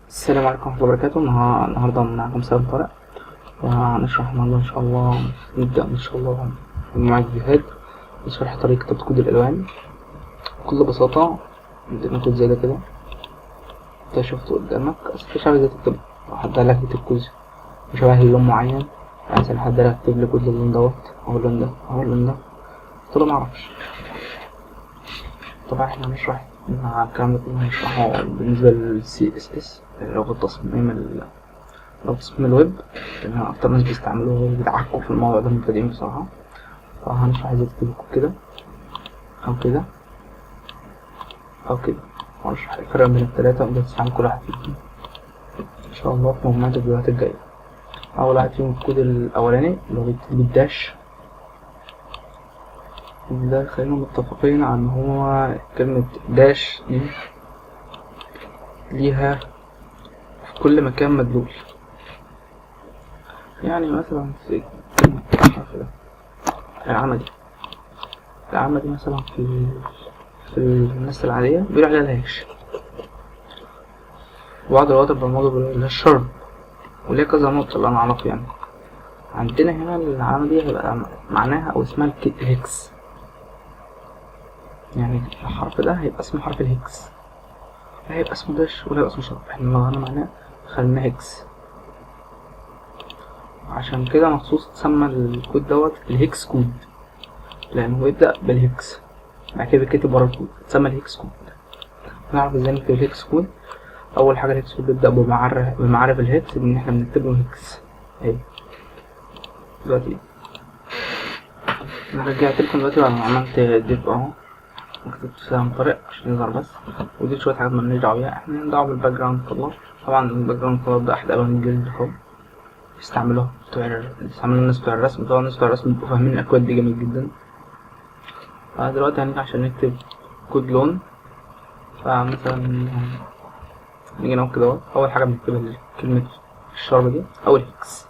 السلام عليكم ورحمة الله وبركاته. النهاردة معكم سلام طارق، وهنشرح النهاردة إن شاء الله. نبدأ إن شاء الله مجموعة فيديوهات بشرح طريقة كتابة كود الألوان بكل بساطة. عندنا كود زي ده كده أنت شفته قدامك، بس مش عارف ازاي تكتبه. حد قالك تكتب كود مشابه للون معين، مثلا حد قالك اكتب لي كود للون دوت أو اللون ده أو اللون ده، قلتله معرفش. طبعا احنا هنشرح مع الكلام ده كله، هنشرحه بالنسبة لل CSS لغة تصميم الويب، لأن أكتر ناس بيستعملوه وبيتعكوا في الموضوع ده مبتدئين بصراحة. فهنشرح ازاي تكتب كود كده أو كده أو كده، وهنشرح الفرق بين التلاتة وازاي تستعمل كل واحد فيهم إن شاء الله في مجموعة الفيديوهات الجاية. أول واحد فيهم الكود الأولاني اللي هو بالداش ده. خلينا متفقين على إن هو كلمة داش دي ليها في كل مكان مدلول. يعني مثلا في كلمة الحرف ده العامة دي مثلا في الناس العادية بيقول عليها الهاش، وبعض الوقت برمجة بيقول عليها الشرب، وليه كذا نقطة اللي أنا أعرفه. يعني عندنا هنا العلامة دي هيبقى معناها أو اسمها الهكس، يعني الحرف ده هيبقى اسمه حرف الهكس، لا هيبقى اسمه داش ولا هيبقى اسمه شرب. احنا لو أنا معناه خلينا هكس، عشان كده مخصوص تسمى الكود دوت الهكس كود، لأنه يبدأ بالهكس بعد كده بيتكتب ورا الكود، تسمى الهكس كود. نعرف ازاي نكتب الهكس كود. أول حاجة الهكس كود بيبدأ بمعرف الهكس، إن احنا بنكتب له هكس. اهي دلوقتي رجعت لكم دلوقتي بعد ما عملت ديف اهو، وكتبت سلام طارق عشان يظهر بس، ودي شوية حاجات مالناش دعوة بيها، احنا لنا دعوة بالباك جراوند كلر. طبعا الباك جراوند كلر ده أحد ألوان الجلد اهو، بيستعملوها الناس بتوع الرسم. طبعا الناس بتوع الرسم بيبقوا فاهمين الأكواد دي جامد جدا. دلوقتي هنيجي عشان نكتب كود لون، فمثلا نيجي نقول كده اهو. أول حاجة بنكتبها كلمة الشرب دي أو الهكس،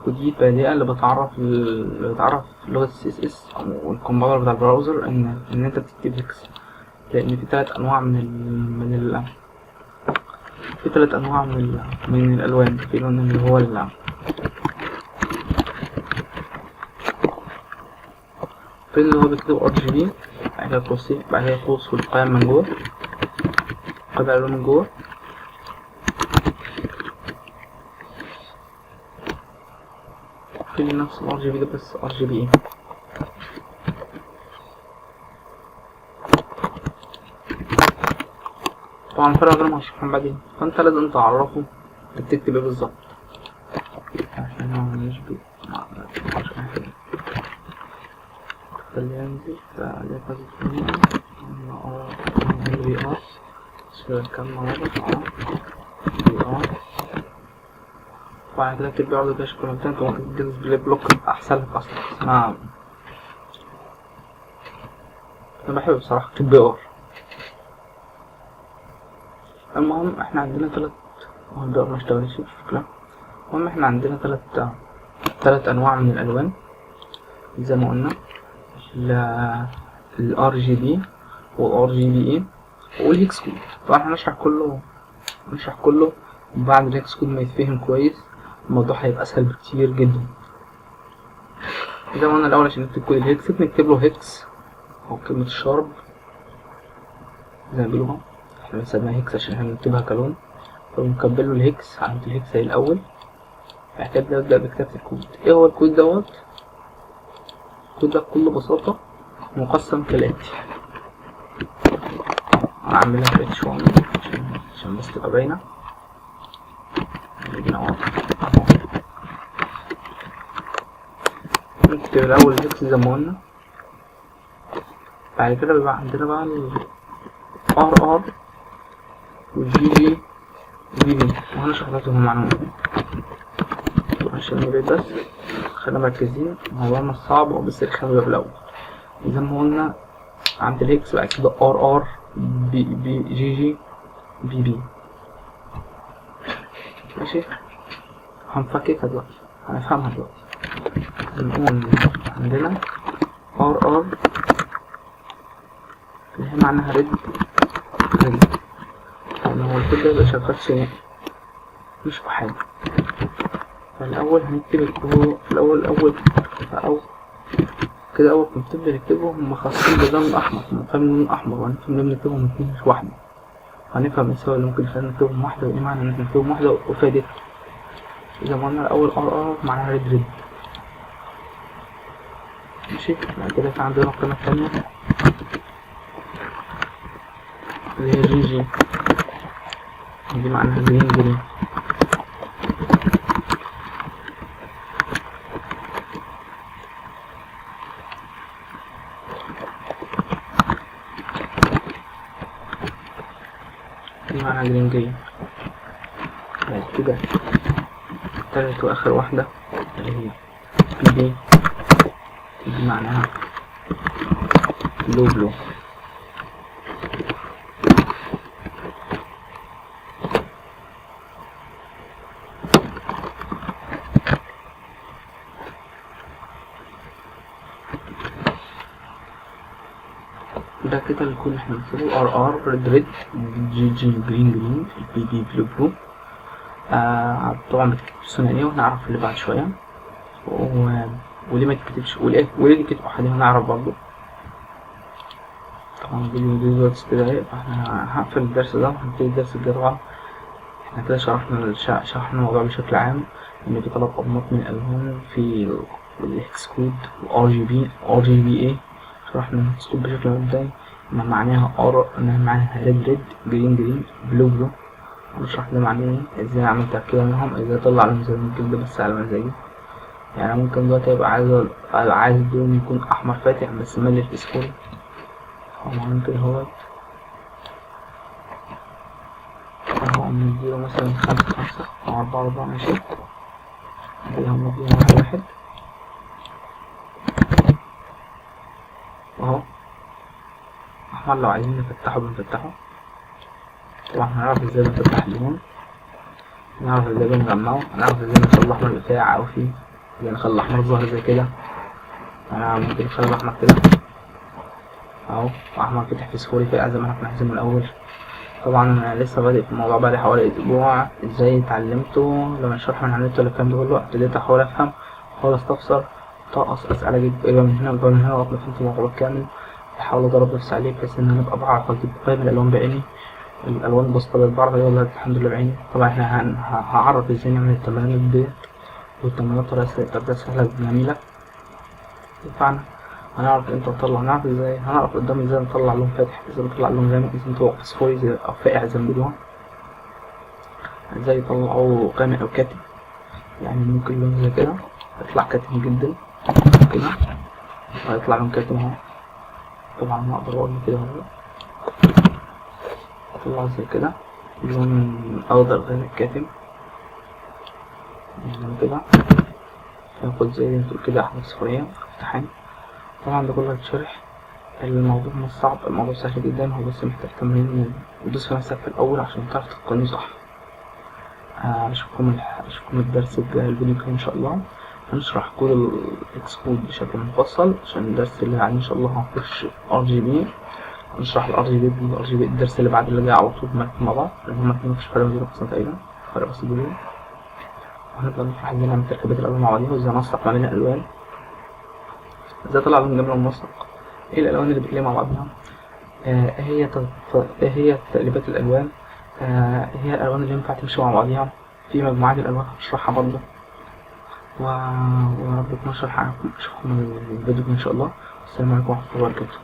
ودي البديهة اللي بتعرف لغة CSS أو الكومبايلر بتاع البراوزر إن أنت بتكتب هكس، لأن في تلات أنواع في تلات أنواع من الألوان. في لون اللي هو في اللي هو بيكتب RGB، بعد كده قوسين، بعد كده قوس والقيم من جوه، قيم الألوان من جوه. في نفس ال RGB ده بس RGB. طبعا الفرق بينهم هشرحهم بعدين، فانت لازم تعرفه انت بتكتب ايه بالظبط عشان هو مش خلينا ننزل. فده فازت بي ار كام مرة بي ار. وبعد كده اكتب بي ار ده كومنتات. انت ممكن تديله ديسبلاي بلوك احسن لك اصلا، اسمها انا بحب بصراحة اكتب بي ار. المهم احنا عندنا البي ار مشتغلش مش مشكلة. المهم احنا عندنا تلات انواع من الالوان زي ما قلنا، ال RGB وال RGBA والهكس كود. طبعا هنشرح كله وبعد الهكس كود ما يتفهم كويس الموضوع هيبقى اسهل بكتير جدا. زي ما قلنا الاول عشان نكتب كود الهكس بنكتب له هكس او كلمة الشارب زي ما بيقولوها، احنا بنسميها هكس عشان احنا بنكتبها كلون، فبنكبل له الهكس. علامة الهكس هي الاول، بعد كده نبدأ بكتابة الكود. ايه هو الكود دوت؟ الكود ده بكل بساطة مقسم كالآتي. هعملها في H1 عشان بس تبقى باينة. نكتب الأول الهكس زي ما قلنا، بعد كده بيبقى عندنا بقى ال RR وال GG VB، وهنشرح دلوقتي معناهم عشان نبعد بس. خلينا مركزين، الموضوع مش صعب بس الخلينا نبقى بالأول. زي ما قلنا عند الهكس بعد كده RR GG VB. ماشي، هنفككها دلوقتي، هنفهمها دلوقتي. نقول عندنا RR اللي هي معناها ريد، اللي هو كل ده يبقى شغال ثنائي مش بحاجة. فالأول هنكتب الكود الأول أو كده. أول كنت بنكتبه هما خاصين باللون الأحمر، هنفهم اللون الأحمر وهنفهم ليه بنكتبهم اتنين مش واحدة، هنفهم السبب اللي ممكن يخلينا نكتبهم واحدة وإيه معنى إن احنا نكتبهم واحدة وفادتها. إذا ما قلنا الأول ار معناها ريد ماشي. بعد كده في عندنا القيمة التانية اللي هي جي دي معناها جرين. دي معناها جرين. بعد كده تالت وآخر واحدة اللي هي دي معناها بلو. ده كده الكود اللي احنا بنكتبه ار ريد جي جرين بي بلو. طبعا بتكتب ثنائية وهنعرف اللي بعد شوية، وليه ما تكتبش وليه دي كتب أحادية هنعرف برضه. طبعا الفيديو دي دلوقتي 6 دقايق، فاحنا هقفل الدرس ده وهنبتدي الدرس الجاي. طبعا احنا كده شرحنا الموضوع بشكل عام، إن في 3 أنماط من الألوان، في الهكس كود والار جي بي ايه. شرحنا الهكس كود بشكل مبدئي إنها معناها إنها معناها ريد جرين بلو. هنشرح ده معناه ايه، ازاي اعمل تركيبة منهم، ازاي اطلع لهم زي الجلد بس على مزاجي. يعني ممكن دلوقتي ابقى عايز اللون يكون احمر فاتح بس ملي الفسفوري، ممكن اهو نديله مثلا 5 أو 4 ماشي. نديهم 1 اهو احمر. لو عايزين نفتحه بنفتحه. طبعا هنعرف ازاي بنفتح اللون، نعرف ازاي بنجمعه، هنعرف ازاي نخلي الاحمر بتاعه او فيه، ازاي نخلي الاحمر ظاهر زي كده. ممكن نخلي الاحمر كده اهو، احمر فتح فسفوري فاقع زي ما احنا حاسين من الاول. طبعا انا لسه بادئ في الموضوع بقالي حوالي اسبوع، ازاي اتعلمته لما الشرح من على النت ولا الكلام ده كله. ابتديت احاول افهم، احاول استفسر، طقس اسئله، اجيب اجابه من هنا واجابه من هنا لغايه ما فهمت الموضوع بالكامل. بحاول اضرب نفسي عليه بحيث ان انا ابقى بعرف اجيب قيم الالوان بعيني، الالوان بسيطه بعرف اجيبها الحمد لله بعيني. طبعا احنا هعرف ازاي نعمل التمارين ديت، والتمارين طريقه سهله جميله ينفعنا. هنعرف امتى نطلع، هنعرف ازاي، هنعرف قدام ازاي نطلع لون فاتح، ازاي نطلع لون غامق، ازاي نطلع فسفوري زي او فاقع زي ما بيقولوا، ازاي يطلعوا غامق او كاتم. يعني ممكن لون زي كده يطلع كاتم جدا كده، وهيطلع لون كاتم اهو. طبعا ما اقدر اقول كده اهو، يطلع زي كده لون اخضر غامق كاتم يعني كده. هاخد زي ما تقول كده احمر صفرية افتحان. طبعا ده كله هيتشرح، الموضوع مش صعب، الموضوع سهل جدا، هو بس محتاج تمرين ودوس في نفسك في الأول عشان تعرف تتقنه صح. أشوفكم الدرس الجاي، الفيديو الجاي إن شاء الله هنشرح كود الإكسكود بشكل مفصل، عشان الدرس اللي بعد إن شاء الله هنخش RGB، هنشرح الRGB الدرس اللي بعد اللي جاي على طول مع بعض، لأن هما الاتنين مفيش فرق بينهم أصلا تقريبا، فرق بس بينهم. وهنبدأ نشرح ازاي نعمل تركيبات الألوان مع بعضيها، وازاي ننسق ما بين الألوان، ازاي اطلع لون جميل ومنسق، ايه الألوان اللي بتليق مع بعضها، ايه هي تقليبات الألوان، ايه هي الألوان اللي ينفع تمشي مع بعضيها في مجموعات الألوان هنشرحها برضه. ورب نشرح اشوفكم الفيديو ان شاء الله. السلام عليكم ورحمة الله وبركاته.